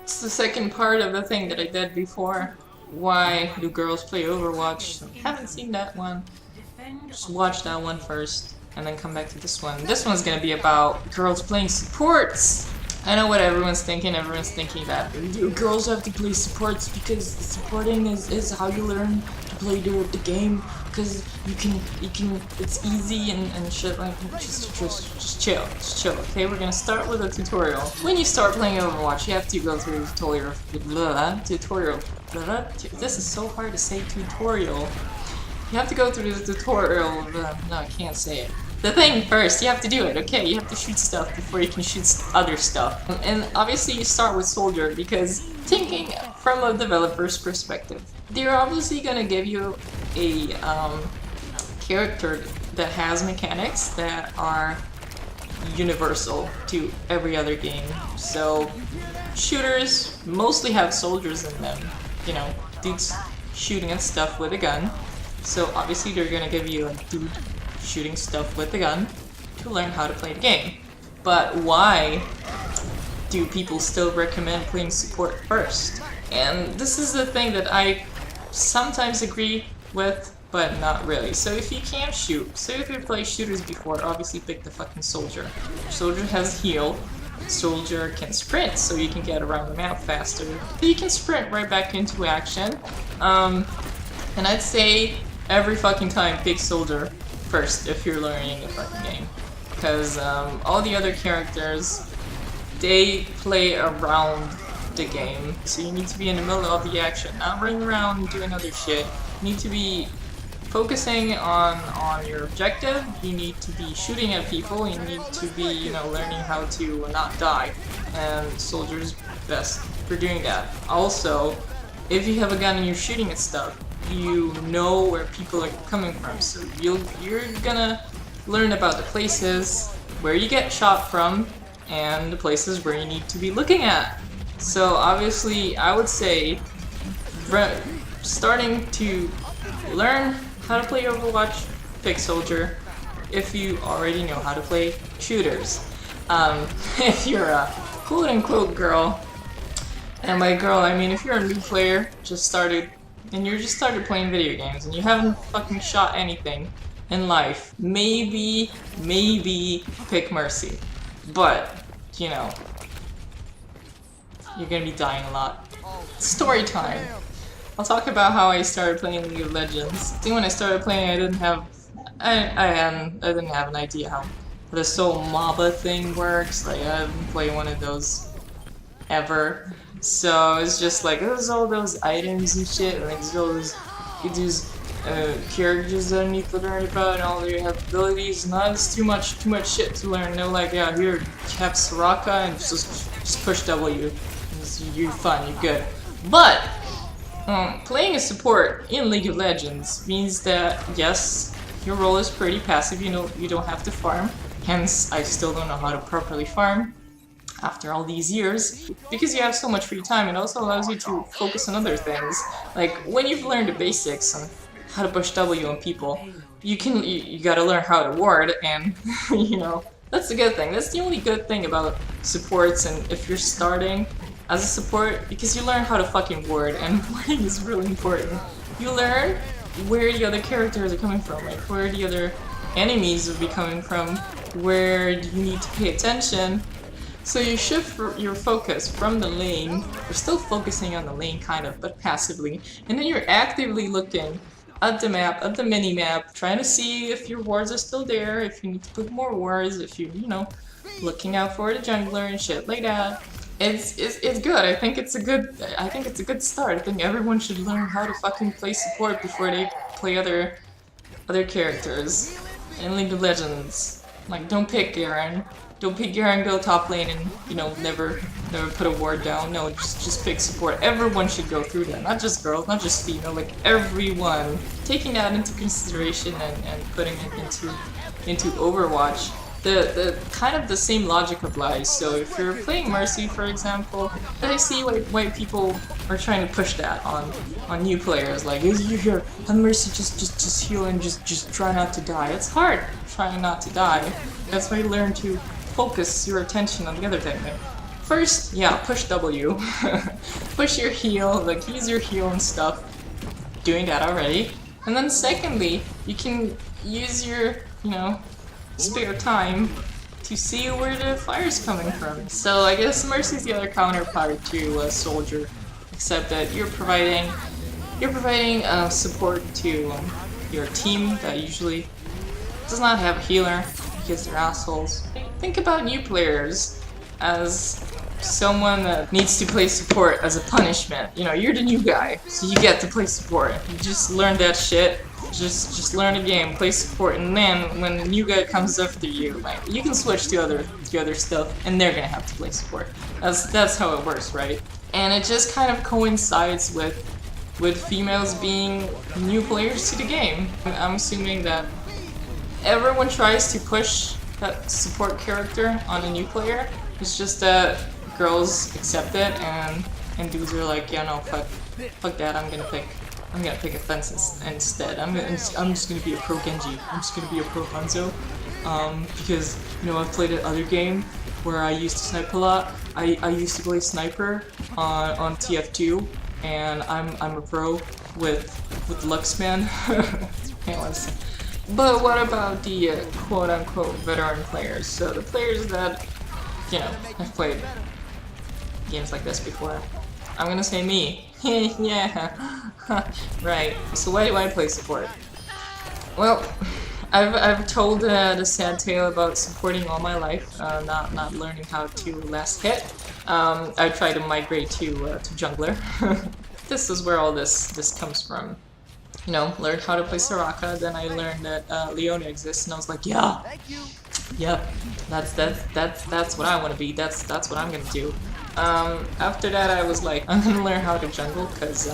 It's the second part of the thing that I did before. Why do girls play Overwatch? Haven't seen that one. Just watch that one first, and then come back to this one. This one's gonna be about girls playing supports. I know what everyone's thinking. Everyone's thinking that girls have to play supports because supporting is how you learn to play the game. Because it's easy and shit. Like just chill. Okay, we're gonna start with a tutorial. When you start playing Overwatch, you have to go through a tutorial. This is so hard to say. Tutorial. You have to go through the tutorial. No, I can't say it. The thing first, you have to do it, okay? You have to shoot stuff before you can shoot other stuff. And obviously you start with Soldier because thinking from a developer's perspective, they're obviously gonna give you a character that has mechanics that are universal to every other game. So shooters mostly have soldiers in them, you know, dudes shooting at stuff with a gun. So obviously they're gonna give you a dude shooting stuff with the gun to learn how to play the game. But why do people still recommend playing support first? And this is the thing that I sometimes agree with, but not really. So if you can't shoot, so if you played shooters before, obviously pick the fucking soldier. Soldier has heal. Soldier can sprint, so you can get around the map faster. You can sprint right back into action. And I'd say every fucking time pick soldier first if you're learning a fucking game. Because all the other characters, they play around the game. So you need to be in the middle of the action, not running around and doing other shit. You need to be focusing on your objective. You need to be shooting at people. You need to be, you know, learning how to not die. And soldier's best for doing that. Also, if you have a gun and you're shooting at stuff, you know where people are coming from, so you're gonna learn about the places where you get shot from and the places where you need to be looking at. So obviously I would say starting to learn how to play Overwatch, pick soldier. If you already know how to play shooters, if you're a quote-unquote girl, and by girl I mean if you're a new player, just started playing video games and you haven't fucking shot anything in life, maybe pick Mercy. But, you know, you're gonna be dying a lot. Story time. I'll talk about how I started playing League of Legends. I think when I started playing I didn't have an idea how this whole MOBA thing works. Like I haven't played one of those ever. So it's just like there's all those items and shit, and like there's all these characters that I need to learn about, and all their abilities. And that's too much shit to learn. No, like yeah, here you have Soraka and just push W. You're fine, you're good. But playing a support in League of Legends means that yes, your role is pretty passive. You know, you don't have to farm. Hence, I still don't know how to properly farm after all these years, because you have so much free time. It also allows you to focus on other things. Like when you've learned the basics on how to push W on people, you gotta learn how to ward, and you know, that's a good thing. That's the only good thing about supports, and if you're starting as a support, because you learn how to fucking ward, and warding is really important. You learn where the other characters are coming from, like where the other enemies will be coming from, where you need to pay attention. So you shift your focus from the lane, you're still focusing on the lane kind of, but passively, and then you're actively looking at the map, at the mini-map, trying to see if your wards are still there, if you need to put more wards, if you know, looking out for the jungler and shit like that. It's good. I think it's a good start. I think everyone should learn how to fucking play support before they play other characters in League of Legends. Like, don't pick Garen. Don't pick Garen, go top lane, and you know, never put a ward down. No, just pick support. Everyone should go through that. Not just girls, not just female, like everyone. Taking that into consideration and putting it into Overwatch, the kind of the same logic applies. So if you're playing Mercy, for example, I see why people are trying to push that on new players. Like, you here, have Mercy, just heal and just try not to die. It's hard trying not to die. That's why you learn to focus your attention on the other thing. First, yeah, push W. Push your heal, like use your heal and stuff. Doing that already. And then secondly, you can use your, spare time to see where the fire's coming from. So I guess Mercy's the other counterpart to Soldier, except that you're providing support to your team that usually does not have a healer because they're assholes. Think about new players as someone that needs to play support as a punishment. You're the new guy, so you get to play support. You just learn that shit. Just learn a game, play support, and then when the new guy comes after you, like you can switch to other stuff, and they're gonna have to play support. That's how it works, right? And it just kind of coincides with females being new players to the game. I'm assuming that everyone tries to push that support character on a new player. It's just that girls accept it, and dudes are like, yeah, no, fuck that. I'm gonna pick offense instead. I'm just gonna be a pro Genji. I'm just gonna be a pro Hanzo. Because I've played an other game where I used to snipe a lot. I used to play sniper on TF2, and I'm a pro with Luxman. Anyways. But what about the quote-unquote veteran players? So the players that have played games like this before. I'm gonna say me. Yeah. Right. So why do I play support? Well, I've told the sad tale about supporting all my life, not learning how to last hit. I tried to migrate to jungler. This is where all this comes from. Learned how to play Soraka, then I learned that Leona exists, and I was like, yeah, that's what I want to be. That's what I'm gonna do. After that, I was like, I'm gonna learn how to jungle because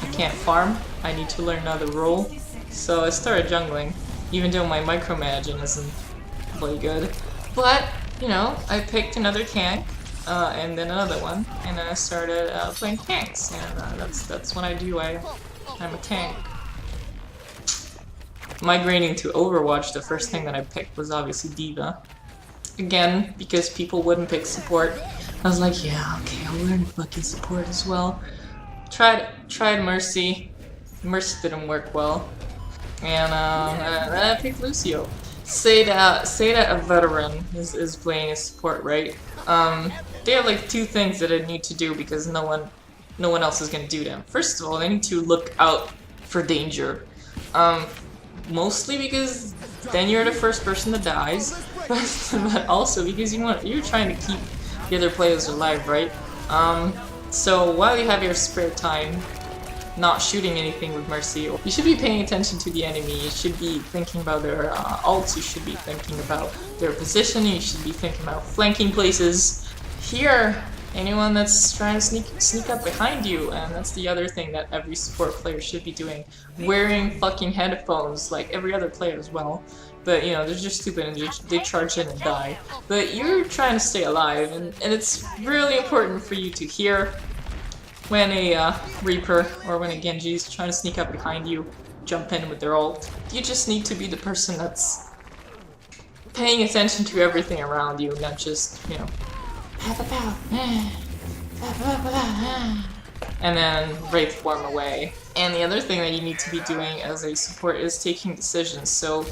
I can't farm. I need to learn another role. So I started jungling, even though my micromanaging isn't really good. But I picked another tank, and then another one, and then I started playing tanks, and that's what I do. I'm a tank. Migrating to Overwatch, the first thing that I picked was obviously Diva. Again, because people wouldn't pick support. I was like, yeah, okay, I'll learn fucking support as well. Tried Mercy. Mercy didn't work well. And then I picked Lucio. Say that a veteran is playing a support, right? They have like two things that I need to do because no one else is gonna do them. First of all, they need to look out for danger. Mostly because then you're the first person that dies, but also because you're trying to keep the other players alive, right? So while you have your spare time, not shooting anything with Mercy, you should be paying attention to the enemy. You should be thinking about their ults. You should be thinking about their positioning. You should be thinking about flanking places. Here, anyone that's trying to sneak up behind you, and that's the other thing that every support player should be doing. Wearing fucking headphones like every other player as well. But they're just stupid and they charge in and die. But you're trying to stay alive, and it's really important for you to hear when a Reaper or when a Genji is trying to sneak up behind you, jump in with their ult. You just need to be the person that's paying attention to everything around you, not just, and then Wraith form away. And the other thing that you need to be doing as a support is taking decisions. So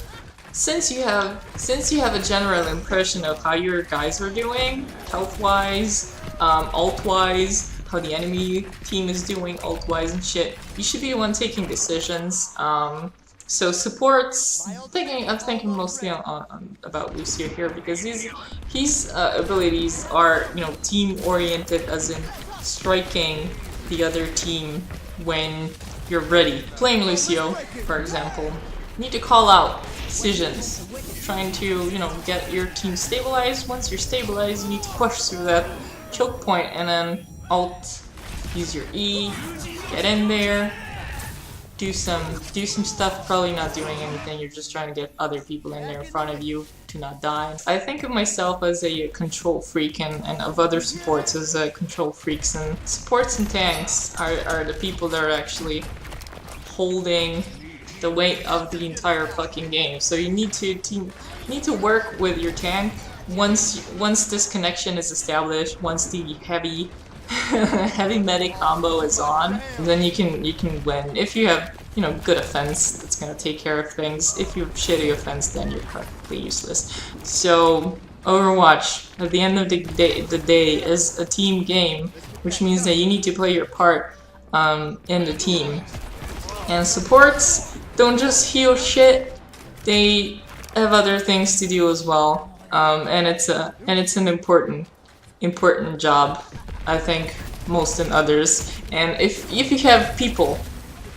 since you have a general impression of how your guys are doing, health-wise, ult-wise, how the enemy team is doing ult-wise and shit, you should be the one taking decisions. So supports, I'm thinking mostly on about Lucio here because his abilities are team-oriented, as in striking the other team when you're ready. Playing Lucio, for example, you need to call out decisions, trying to get your team stabilized. Once you're stabilized, you need to push through that choke point and then ult, use your E, get in there. Do some stuff, probably not doing anything, you're just trying to get other people in there in front of you to not die. I think of myself as a control freak and of other supports as control freaks, and supports and tanks are the people that are actually holding the weight of the entire fucking game. So you need to work with your tank once this connection is established, once the heavy heavy medic combo is on, then you can win. If you have, you know, good offense, that's gonna take care of things. If you have shitty offense, then you're practically useless. So Overwatch, at the end of the day is a team game, which means that you need to play your part in the team. And supports don't just heal shit; they have other things to do as well. And it's an important job, I think, most than others. And if you have people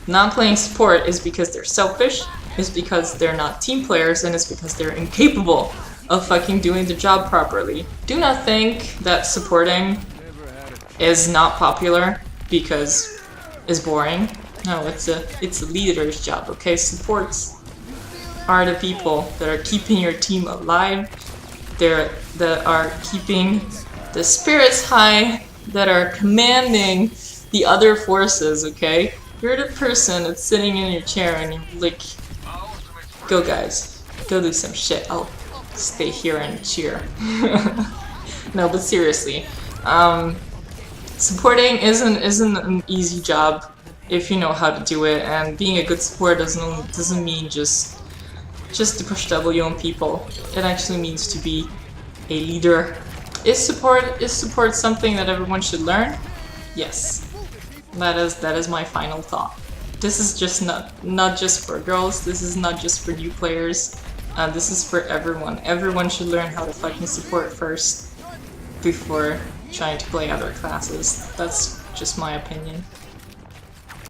not playing support, is because they're selfish, is because they're not team players, and it's because they're incapable of fucking doing the job properly. Do not think that supporting is not popular because it's boring. No, it's a leader's job, okay? Supports are the people that are keeping your team alive, that are keeping the spirits high, that are commanding the other forces, okay? You're the person that's sitting in your chair and you're like, go guys, go do some shit, I'll stay here and cheer. No, but seriously, supporting isn't an easy job if you know how to do it, and being a good support doesn't mean just to push W on people. It actually means to be a leader. Is support something that everyone should learn? Yes. That is my final thought. This is just not just for girls, this is not just for new players. This is for everyone. Everyone should learn how to fucking support first before trying to play other classes. That's just my opinion.